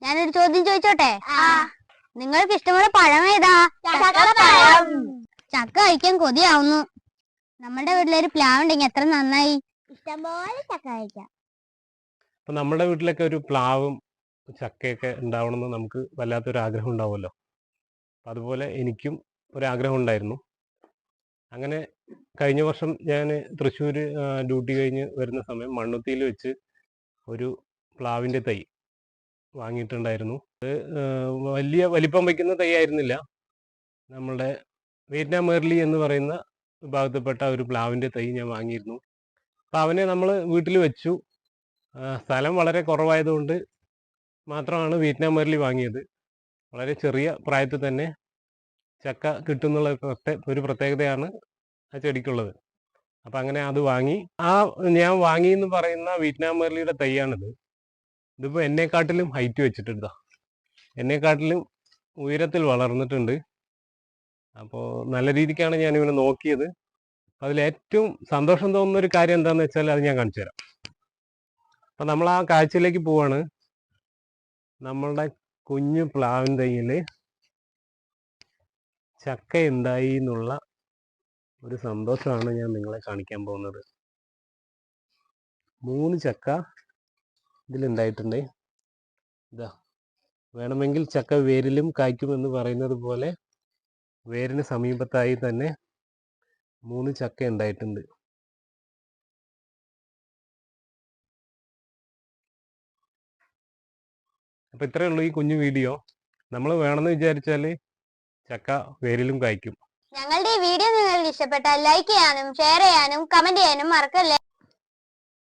ഞാനൊരു ചോദ്യം ചോദിച്ചോട്ടെ? നിങ്ങൾക്ക് ഇഷ്ടമുള്ള പഴം ഏതാ? ചക്ക കഴിക്കാൻ കൊതിയാവുന്നു. നമ്മുടെ വീട്ടിലൊരു പ്ലാവ് ഉണ്ടെങ്കിൽ എത്ര നന്നായി. ഇഷ്ടംപോലെ ചക്ക കഴിക്കാം. അപ്പൊ നമ്മുടെ വീട്ടിലൊക്കെ ഒരു പ്ലാവും ചക്കയൊക്കെ ഉണ്ടാവണമെന്ന് നമുക്ക് വല്ലാത്തൊരു ആഗ്രഹം ഉണ്ടാവുമല്ലോ. അതുപോലെ എനിക്കും ഒരാഗ്രഹം ഉണ്ടായിരുന്നു. അങ്ങനെ കഴിഞ്ഞ വർഷം ഞാൻ തൃശ്ശൂർ ഡ്യൂട്ടി കഴിഞ്ഞ് വരുന്ന സമയം മണ്ണുത്തിയിൽ വെച്ച് ഒരു പ്ലാവിൻ്റെ തൈ വാങ്ങിയിട്ടുണ്ടായിരുന്നു. അത് വലിയ വലിപ്പം വയ്ക്കുന്ന തൈ ആയിരുന്നില്ല. നമ്മളുടെ വിയറ്റ്നാം മേർലി എന്ന് പറയുന്ന വിഭാഗത്തിൽപ്പെട്ട ഒരു പ്ലാവിൻ്റെ തൈ ഞാൻ വാങ്ങിയിരുന്നു. അപ്പം അവനെ നമ്മൾ വീട്ടിൽ വെച്ചു. സ്ഥലം വളരെ കുറവായതുകൊണ്ട് മാത്രമാണ് വിയറ്റ്നാം മേർലി വാങ്ങിയത്. വളരെ ചെറിയ പ്രായത്തിൽ തന്നെ ചക്ക കിട്ടുന്നുള്ള ഒരു പ്രത്യേകതയാണ് ആ ചെടിക്കുള്ളത്. അപ്പം അങ്ങനെ അത് വാങ്ങി. ഞാൻ വാങ്ങി എന്ന് പറയുന്ന വിയറ്റ്നാം മേർലിയുടെ തൈയാണിത്. ഇതിപ്പോൾ എന്നെക്കാട്ടിലും ഹൈറ്റ് വെച്ചിട്ടുണ്ട്. എന്നെക്കാട്ടിലും ഉയരത്തിൽ വളർന്നിട്ടുണ്ട്. അപ്പോൾ നല്ല രീതിക്കാണ് ഞാനിവനെ നോക്കിയത്. അതിലേറ്റവും സന്തോഷം തോന്നുന്ന ഒരു കാര്യം എന്താണെന്ന് വെച്ചാൽ അത് ഞാൻ കാണിച്ചു തരാം. അപ്പം നമ്മൾ ആ കാഴ്ചയിലേക്ക് പോവാണ്. നമ്മളുടെ കുഞ്ഞു പ്ലാവിൻ തൈയിൽ ചക്ക ഉണ്ടായി എന്നുള്ള ഒരു സന്തോഷമാണ് ഞാൻ നിങ്ങളെ കാണിക്കാൻ പോകുന്നത്. 3 ചക്ക ഇതിലുണ്ടായിട്ടുണ്ട്. ഇതാ, വേണമെങ്കിൽ ചക്ക വേരിലും കായ്ക്കുമെന്ന് പറയുന്നത് പോലെ വേരിന് സമീപത്തായി തന്നെ 3 ചക്ക ഉണ്ടായിട്ടുണ്ട്. അപ്പം ഇത്രയേ ഉള്ളൂ ഈ കുഞ്ഞു വീഡിയോ. നമ്മൾ വേണമെന്ന് വിചാരിച്ചാൽ ചക്ക വേരിലും കായ്ക്കും. ഞങ്ങളുടെ ഈ വീഡിയോ നിങ്ങൾക്ക് ഇഷ്ടപ്പെട്ടാൽ ലൈക്ക് ചെയ്യാനും ഷെയർ ചെയ്യാനും കമന്റ് ചെയ്യാനും മറക്കല്ലേ.